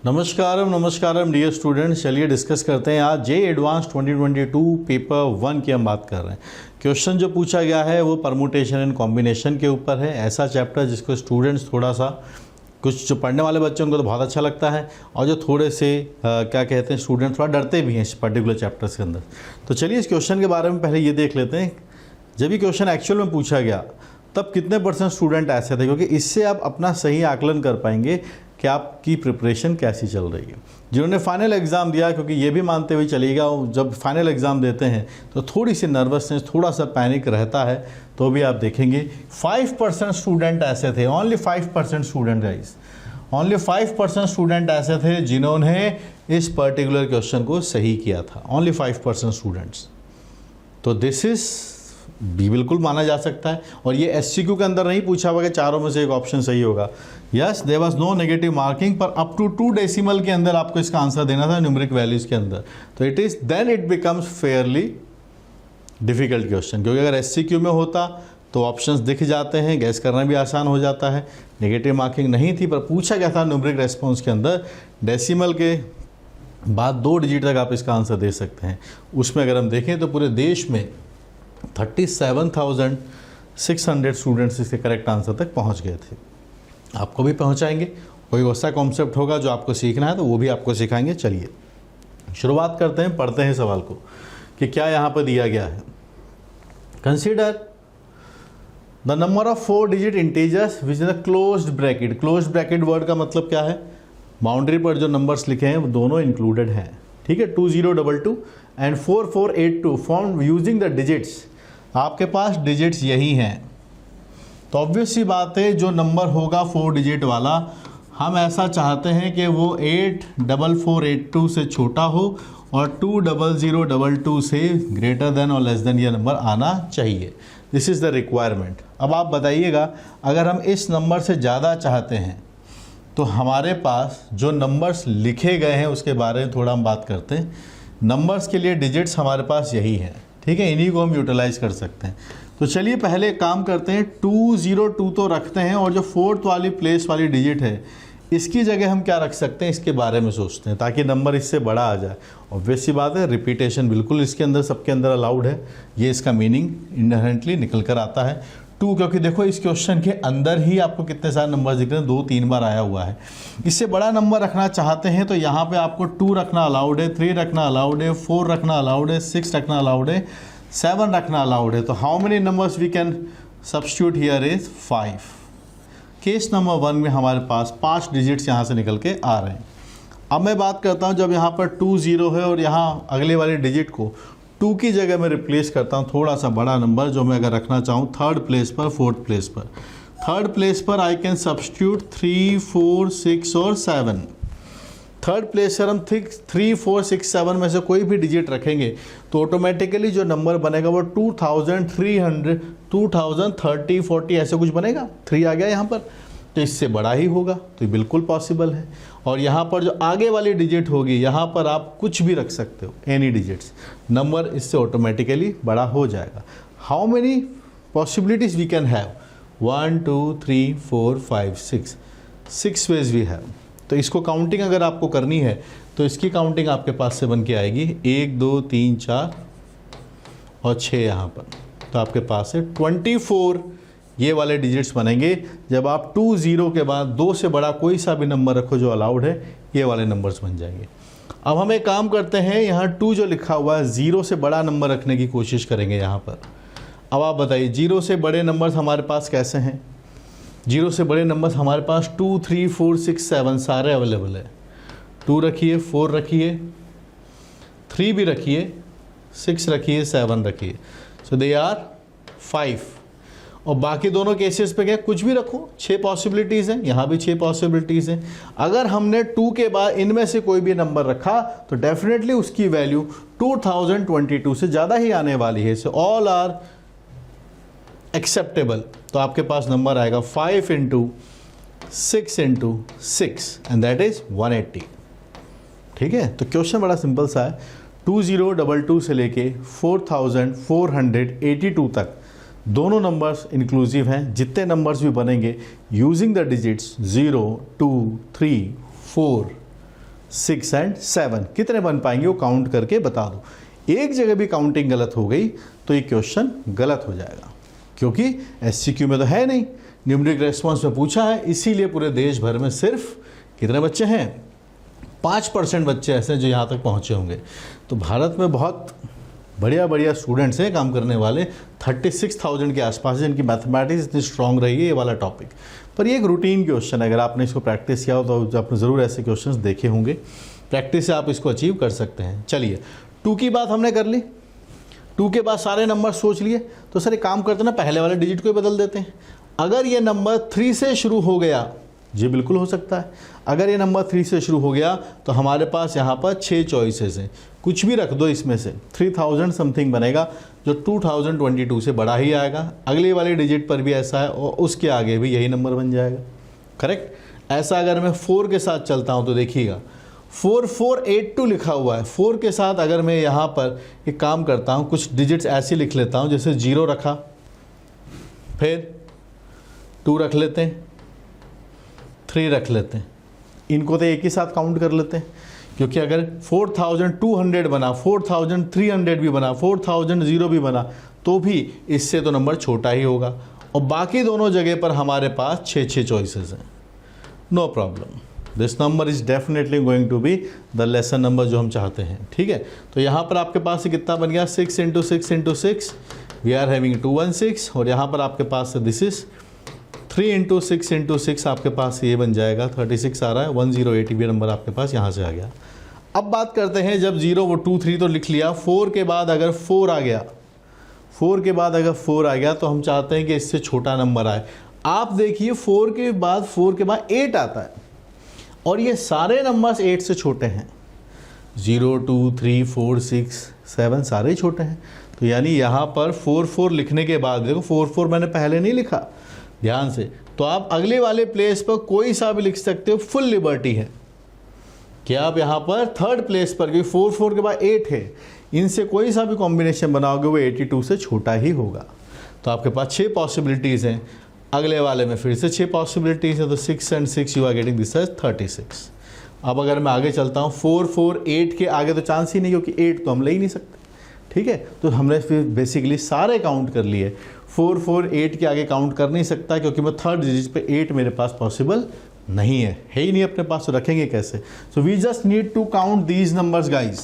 नमस्कारम नमस्कारम dear students, चलिए discuss करते हैं। आज जे एडवांस 2022 पेपर 1 की हम बात कर रहे हैं। क्वेश्चन जो पूछा गया है वो परमुटेशन एंड कॉम्बिनेशन के ऊपर है। ऐसा चैप्टर जिसको स्टूडेंट्स थोड़ा सा, कुछ जो पढ़ने वाले बच्चों को तो बहुत अच्छा लगता है और जो थोड़े से क्या कहते हैं स्टूडेंट थोड़ा डरते भी हैं इस पर्टिकुलर चैप्टर्स के अंदर। तो चलिए इस क्वेश्चन के बारे में पहले ये देख लेते हैं, जब ये क्वेश्चन एक्चुअल में पूछा गया तब कितने % स्टूडेंट ऐसे थे, क्योंकि इससे आप अपना सही आकलन कर पाएंगे कि आपकी प्रिपरेशन कैसी चल रही है। जिन्होंने फाइनल एग्ज़ाम दिया, क्योंकि ये भी मानते हुए चलिएगा जब फाइनल एग्ज़ाम देते हैं तो थोड़ी सी नर्वसनेस, थोड़ा सा पैनिक रहता है, तो भी आप देखेंगे 5% स्टूडेंट ऐसे थे, only 5% student guys, only 5% student ऐसे थे जिन्होंने इस पर्टिकुलर क्वेश्चन को सही किया था, ओनली 5% स्टूडेंट्स। तो दिस इज़ भी बिल्कुल माना जा सकता है। और ये एससीक्यू के अंदर नहीं पूछा हुआ कि चारों में से एक ऑप्शन सही होगा। Yes, there was no negative marking, पर अप टू 2 डेसिमल के अंदर आपको इसका आंसर देना था, न्यूमेरिक वैल्यूज़ के अंदर। तो it becomes Fairlie difficult question, क्योंकि अगर एससीक्यू में होता तो ऑप्शंस दिख जाते हैं, गैस करना भी आसान हो जाता है। नेगेटिव मार्किंग नहीं थी, पर पूछा गया था न्यूमेरिक रेस्पॉन्स के अंदर, डेसिमल के बाद 2 डिजिट तक आप इसका आंसर दे सकते हैं। उसमें अगर हम देखें तो पूरे देश में 37,600 स्टूडेंट्स इसके करेक्ट आंसर तक पहुंच गए थे। आपको भी पहुंचाएंगे, कोई वैसा कॉन्सेप्ट होगा जो आपको सीखना है तो वो भी आपको सिखाएंगे। चलिए शुरुआत करते हैं, पढ़ते हैं सवाल को कि क्या यहाँ पर दिया गया है। Consider the number of 4 digit integers which is the closed bracket. Closed bracket word का मतलब क्या है, बाउंड्री पर जो नंबर्स लिखे हैं वो दोनों इंक्लूडेड हैं, ठीक है। 2022 and 4482 form using the digits. आपके पास डिजिट्स यही हैं, तो ऑब्वियस सी बात है जो नंबर होगा 4 डिजिट वाला, हम ऐसा चाहते हैं कि वो 84482 से छोटा हो और 20022 से ग्रेटर देन और लेस देन ये नंबर आना चाहिए। This is the requirement. अब आप बताइएगा, अगर हम इस नंबर से ज़्यादा चाहते हैं तो हमारे पास जो नंबर्स लिखे गए हैं उसके बारे में थोड़ा हम बात करते हैं। नंबर्स के लिए डिजिट्स हमारे पास यही हैं, ठीक है, इन्हीं को हम यूटिलाइज कर सकते हैं। तो चलिए पहले काम करते हैं, 202 तो रखते हैं और जो 4th वाली प्लेस वाली डिजिट है इसकी जगह हम क्या रख सकते हैं, इसके बारे में सोचते हैं ताकि नंबर इससे बड़ा आ जाए। ऑब्वियस सी बात है, रिपीटेशन बिल्कुल इसके अंदर सबके अंदर अलाउड है, ये इसका मीनिंग इनहेरेंटली निकल कर आता है 2, क्योंकि देखो इस क्वेश्चन के अंदर ही आपको कितने सारे नंबर दिख रहे हैं, 2-3 बार आया हुआ है। इससे बड़ा नंबर रखना चाहते हैं तो यहाँ पे आपको 2 रखना अलाउड है, 3 रखना अलाउड है, 4 रखना अलाउड है, 6 रखना अलाउड है, 7 रखना अलाउड है। तो how many numbers we can substitute here is 5। Case number 1 में हमारे पास 5 डिजिट्स यहाँ से निकल के आ रहे हैं। अब मैं बात करता हूँ, जब यहाँ पर 20 है और यहाँ अगले वाले डिजिट को 2 की जगह मैं रिप्लेस करता हूँ थोड़ा सा बड़ा नंबर जो मैं अगर रखना चाहूँ 3rd प्लेस पर, 4th प्लेस पर। 3rd प्लेस पर आई कैन सब्स्टिट्यूट 3, 4, 6 और 7। 3rd प्लेस पर हम 3, 4, 6, 7 में से कोई भी डिजिट रखेंगे तो ऑटोमेटिकली जो नंबर बनेगा वो 2300, 2030, 40 ऐसे कुछ बनेगा। 3 आ गया यहाँ पर, तो इससे बड़ा ही होगा, तो ये बिल्कुल पॉसिबल है। और यहाँ पर जो आगे वाली डिजिट होगी यहाँ पर आप कुछ भी रख सकते हो, एनी डिजिट्स, नंबर इससे ऑटोमेटिकली बड़ा हो जाएगा। How many possibilities we can have, 1, 2, 3, 4, 5, 6 ways we have. तो इसको काउंटिंग अगर आपको करनी है तो इसकी काउंटिंग आपके पास से बन के आएगी 1, 2, 3, 4 और 6 यहाँ पर, तो आपके पास है 24 ये वाले डिजिट्स बनेंगे। जब आप 20 के बाद 2 से बड़ा कोई सा भी नंबर रखो जो अलाउड है, ये वाले नंबर्स बन जाएंगे। अब हम एक काम करते हैं, यहाँ 2 जो लिखा हुआ है 0 से बड़ा नंबर रखने की कोशिश करेंगे यहाँ पर। अब आप बताइए 0 से बड़े नंबर्स हमारे पास कैसे हैं। 0 से बड़े नंबर्स हमारे पास 2, 3, 4, 6, 7 सारे अवेलेबल है। 2 रखिए, 4 रखिए, 3 भी रखिए, 6 रखिए, 7 रखिए, सो दे आर 5। और बाकी दोनों केसेस पे क्या, कुछ भी रखो, 6 पॉसिबिलिटीज़ हैं, यहाँ भी 6 पॉसिबिलिटीज़ हैं। अगर हमने 2 के बाद इनमें से कोई भी नंबर रखा तो डेफिनेटली उसकी वैल्यू 2022 से ज़्यादा ही आने वाली है। So all are acceptable. तो आपके पास नंबर आएगा 5 × 6 × 6 एंड दैट इज़ 180। ठीक है, तो क्वेश्चन बड़ा सिंपल सा है। 2022 से लेके 4482 तक दोनों नंबर्स इंक्लूसिव हैं। जितने नंबर्स भी बनेंगे यूजिंग द डिजिट्स 0, 2, 3, 4 6 एंड 7 कितने बन पाएंगे वो काउंट करके बता दो। एक जगह भी काउंटिंग गलत हो गई तो ये क्वेश्चन गलत हो जाएगा, क्योंकि एससीक्यू में तो है नहीं, न्यूमेरिक रेस्पॉन्स में पूछा है, इसीलिए पूरे देश भर में सिर्फ कितने बच्चे हैं, 5% बच्चे ऐसे हैं जो यहाँ तक पहुँचे होंगे। तो भारत में बहुत बढ़िया बढ़िया स्टूडेंट्स हैं काम करने वाले, 36,000 के आसपास है जिनकी मैथमेटिक्स इतनी स्ट्रांग रही है ये वाला टॉपिक। पर ये एक रूटीन क्वेश्चन है, अगर आपने इसको प्रैक्टिस किया हो तो आपने ज़रूर ऐसे क्वेश्चंस देखे होंगे, प्रैक्टिस से आप इसको अचीव कर सकते हैं। चलिए 2 की बात हमने कर ली, 2 के बाद सारे नंबर सोच लिए, तो सर एक काम करते ना पहले वाले डिजिट को ही बदल देते हैं। अगर ये नंबर 3 से शुरू हो गया, जी बिल्कुल हो सकता है, अगर ये नंबर 3 से शुरू हो गया तो हमारे पास यहाँ पर 6 चॉइसेस हैं, कुछ भी रख दो इसमें से, 3000 समथिंग बनेगा जो 2022 से बड़ा ही आएगा। अगले वाले डिजिट पर भी ऐसा है और उसके आगे भी यही नंबर बन जाएगा, करेक्ट। ऐसा अगर मैं 4 के साथ चलता हूँ तो देखिएगा 4482 लिखा हुआ है, 4 के साथ अगर मैं यहाँ पर एक काम करता हूँ, कुछ डिजिट्स ऐसे लिख लेता हूँ, जैसे 0 रखा, फिर 2 रख लेते हैं, 3 रख लेते हैं, इनको तो एक ही साथ काउंट कर लेते हैं, क्योंकि अगर 4200 बना, 4300 भी बना, 4000 भी बना, तो भी इससे तो नंबर छोटा ही होगा। और बाकी दोनों जगह पर हमारे पास 6 चॉइसेस हैं, no problem, this number is definitely going to be the lesson number जो हम चाहते हैं, ठीक है। तो यहाँ पर आपके पास कितना बन गया, 6 × 6 × 6, वी आर हैविंग 216, और यहाँ पर आपके पास दिस इज 3 × 6 × 6, आपके पास ये बन जाएगा 36 आ रहा है, 108 भी नंबर आपके पास यहाँ से आ गया। अब बात करते हैं, जब 0 वो 2 3 तो लिख लिया, 4 के बाद अगर 4 आ गया, 4 के बाद अगर 4 आ गया तो हम चाहते हैं कि इससे छोटा नंबर आए। आप देखिए 4 के बाद 8 आता है, और ये सारे नंबर्स 8 से छोटे हैं, 0 2 3 4 6 7 सारे ही छोटे हैं। तो यानी यहाँ पर 4 लिखने के बाद, देखो 4 मैंने पहले नहीं लिखा ध्यान से, तो आप अगले वाले प्लेस पर कोई सा भी लिख सकते हो, फुल लिबर्टी है कि आप यहाँ पर थर्ड प्लेस पर, क्योंकि 4 के बाद 8 है, इनसे कोई सा भी कॉम्बिनेशन बनाओगे वो 82 से छोटा ही होगा। तो आपके पास 6 पॉसिबिलिटीज़ हैं, अगले वाले में फिर से 6 पॉसिबिलिटीज़ हैं, तो 6 and 6 you are getting this as 36। अब अगर मैं आगे चलता हूँ 4 8 के आगे तो चांस ही नहीं, क्योंकि 8 तो हम ले ही नहीं सकते, ठीक है। तो हमने फिर बेसिकली सारे काउंट कर लिए, 4 8 के आगे काउंट कर नहीं सकता, क्योंकि मैं थर्ड डिजिट पे 8 मेरे पास पॉसिबल नहीं है ही नहीं अपने पास, तो रखेंगे कैसे। So we just need to count these numbers guys,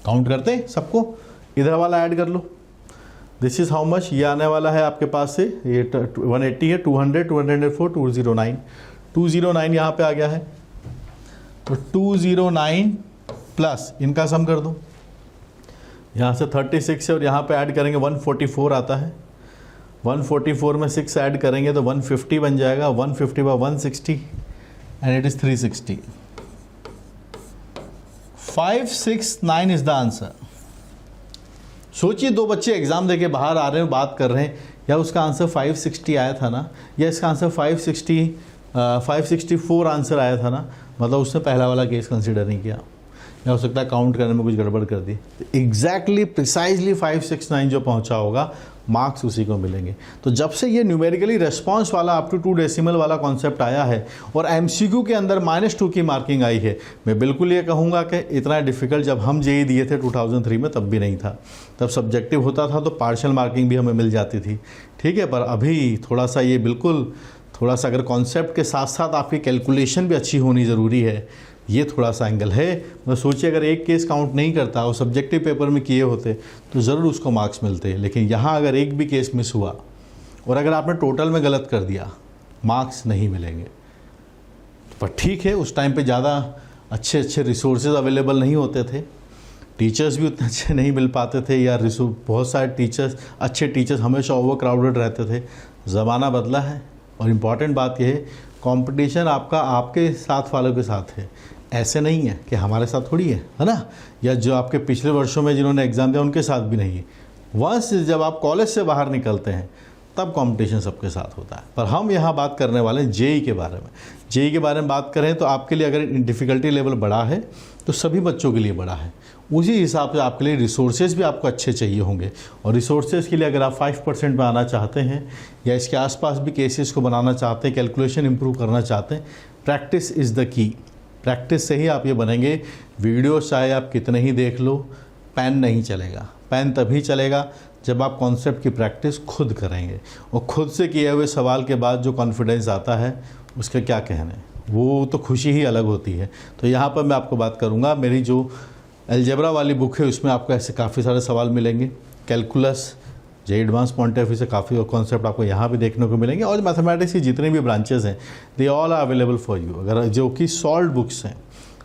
count करते हैं सबको, इधर वाला ऐड कर लो, दिस इज हाउ मच, ये आने वाला है आपके पास से, ये 180 है, 200 204 209 209 यहाँ पे आ गया है, तो 209 प्लस इनका सम कर दो, यहाँ से 36 है और यहाँ पे ऐड करेंगे 144 आता है, 144 में 6 ऐड करेंगे तो 150 बन जाएगा, 150 by 160 and it is 360। 569 is the answer. सोचिए 2 बच्चे एग्जाम देके बाहर आ रहे हैं, बात कर रहे हैं, या उसका आंसर 560 आया था ना, या इसका आंसर 564 आंसर आया था ना, मतलब उसने पहला वाला केस कंसिडर नहीं किया, या हो सकता है काउंट करने में कुछ गड़बड़ कर दी। एग्जैक्टली प्रिसाइजली 569 जो पहुंचा होगा, मार्क्स उसी को मिलेंगे। तो जब से ये न्यूमेरिकली रेस्पॉन्स वाला अप टू 2 डेसिमल वाला कॉन्सेप्ट आया है और एमसीक्यू के अंदर -2 की मार्किंग आई है, मैं बिल्कुल ये कहूँगा कि इतना डिफिकल्ट जब हम जेईई दिए थे 2003 में तब भी नहीं था। तब सब्जेक्टिव होता था तो पार्शियल मार्किंग भी हमें मिल जाती थी, ठीक है। पर अभी थोड़ा सा ये बिल्कुल थोड़ा सा अगर कॉन्सेप्ट के साथ साथ आपकी कैलकुलेशन भी अच्छी होनी ज़रूरी है, ये थोड़ा सा एंगल है। मैं सोचिए अगर एक केस काउंट नहीं करता और सब्जेक्टिव पेपर में किए होते तो ज़रूर उसको मार्क्स मिलते, लेकिन यहाँ अगर एक भी केस मिस हुआ और अगर आपने टोटल में गलत कर दिया, मार्क्स नहीं मिलेंगे। पर ठीक है, उस टाइम पे ज़्यादा अच्छे रिसोर्सेज अवेलेबल नहीं होते थे, टीचर्स भी उतने अच्छे नहीं मिल पाते थे, या बहुत सारे अच्छे टीचर्स हमेशा ओवर क्राउडेड रहते थे। ज़माना बदला है और इम्पॉर्टेंट बात यह है, कंपटीशन आपका आपके साथ वालों के साथ है, ऐसे नहीं है कि हमारे साथ थोड़ी है ना, या जो आपके पिछले वर्षों में जिन्होंने एग्ज़ाम दिया उनके साथ भी नहीं है। वंस जब आप कॉलेज से बाहर निकलते हैं तब कंपटीशन सबके साथ होता है। पर हम यहाँ बात करने वाले हैं जेईई के बारे में। जेईई के बारे में बात करें तो आपके लिए अगर डिफ़िकल्टी लेवल बड़ा है तो सभी बच्चों के लिए बड़ा है, उसी हिसाब से आपके लिए रिसोर्सेज भी आपको अच्छे चाहिए होंगे। और रिसोर्सेज के लिए अगर आप 5% में आना चाहते हैं या इसके आसपास भी केसेस को बनाना चाहते हैं, कैलकुलेशन इंप्रूव करना चाहते हैं, practice is the key. Practice से ही आप ये बनेंगे। वीडियो चाहे आप कितने ही देख लो, पेन नहीं चलेगा। पेन तभी चलेगा जब आप कॉन्सेप्ट की प्रैक्टिस खुद करेंगे, और खुद से किए हुए सवाल के बाद जो कॉन्फिडेंस आता है उसके क्या कहने, वो तो खुशी ही अलग होती है। तो यहाँ पर मैं आपको बात करूँगा, मेरी जो अलजेब्रा वाली बुक है उसमें आपको ऐसे काफ़ी सारे सवाल मिलेंगे। Calculus J advance point of view से काफ़ी कॉन्सेप्ट आपको यहाँ भी देखने को मिलेंगे, और मैथमेटिक्स की जितनी भी ब्रांचेस हैं they all are available for you. अगर जो कि सॉल्व बुक्स हैं,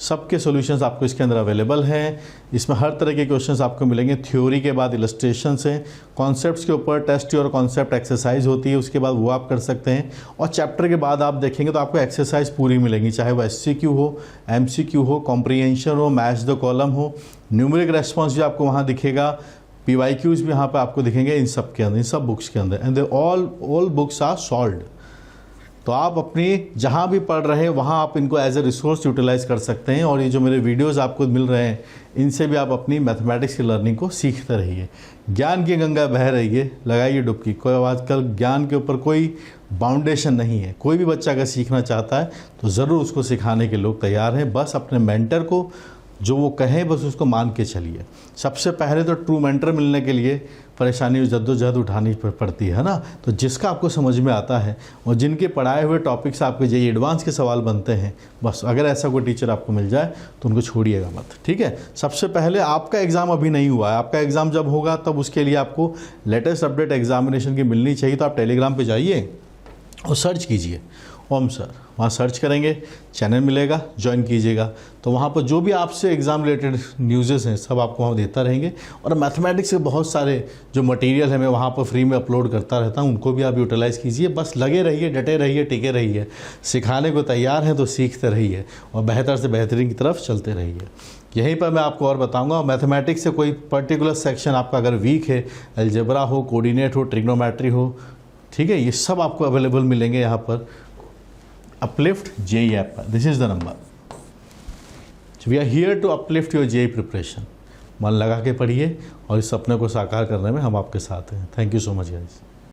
सबके सॉल्यूशंस आपको इसके अंदर अवेलेबल हैं। इसमें हर तरह के क्वेश्चंस आपको मिलेंगे। थ्योरी के बाद इलस्ट्रेशंस हैं, कॉन्सेप्ट्स के ऊपर टेस्ट और कॉन्सेप्ट एक्सरसाइज होती है, उसके बाद वो आप कर सकते हैं। और चैप्टर के बाद आप देखेंगे तो आपको एक्सरसाइज पूरी मिलेंगी, चाहे वो SCQ हो, MCQ हो, कॉम्प्रीहेंशन हो, मैच द कॉलम हो, न्यूमेरिक रेस्पॉन्स भी आपको वहाँ दिखेगा, PYQs भी यहाँ पे आपको दिखेंगे इन सब के अंदर, इन सब बुक्स के अंदर। And all books are solved. तो आप अपनी जहाँ भी पढ़ रहे हैं वहाँ आप इनको एज ए रिसोर्स यूटिलाइज कर सकते हैं। और ये जो मेरे वीडियोस आपको मिल रहे हैं, इनसे भी आप अपनी मैथमेटिक्स की लर्निंग को सीखते रहिए। ज्ञान की गंगा बह रही है, लगाइए डुबकी। कोई आजकल ज्ञान के ऊपर कोई बाउंडेशन नहीं है। कोई भी बच्चा अगर सीखना चाहता है तो ज़रूर उसको सिखाने के लोग तैयार हैं। बस अपने मेंटर को जो वो कहें बस उसको मान के चलिए। सबसे पहले तो ट्रू मेंटर मिलने के लिए परेशानी जद्दोजहद उठानी पड़ती है ना। तो जिसका आपको समझ में आता है और जिनके पढ़ाए हुए टॉपिक्स आपके जे एडवांस के सवाल बनते हैं, बस अगर ऐसा कोई टीचर आपको मिल जाए तो उनको छोड़िएगा मत, ठीक है। सबसे पहले आपका एग्ज़ाम अभी नहीं हुआ है, आपका एग्ज़ाम जब होगा तब उसके लिए आपको लेटेस्ट अपडेट एग्जामिनेशन की मिलनी चाहिए। तो आप टेलीग्राम पर जाइए और सर्च कीजिए ओम सर, वहाँ सर्च करेंगे, चैनल मिलेगा, ज्वाइन कीजिएगा। तो वहाँ पर जो भी आपसे एग्ज़ाम रिलेटेड न्यूज़ेस हैं सब आपको वहाँ देता रहेंगे। और मैथमेटिक्स के बहुत सारे जो मटेरियल है मैं वहाँ पर फ्री में अपलोड करता रहता हूँ, उनको भी आप यूटिलाइज़ कीजिए। बस लगे रहिए, डटे रहिए, टिके रहिए। सिखाने को तैयार हैं तो सीखते रहिए और बेहतर से बेहतरीन की तरफ चलते रहिए। यहीं पर मैं आपको और बताऊंगा, मैथमेटिक्स से कोई पर्टिकुलर सेक्शन आपका अगर वीक है, अलजेब्रा हो, कोऑर्डिनेट हो, ट्रिग्नोमेट्री हो, ठीक है, ये सब आपको अवेलेबल मिलेंगे यहाँ पर Uplift JEE ऐप पर। This is the number. We are here to uplift your JEE preparation. मन लगा के पढ़िए और इस सपने को साकार करने में हम आपके साथ हैं। Thank you so much guys.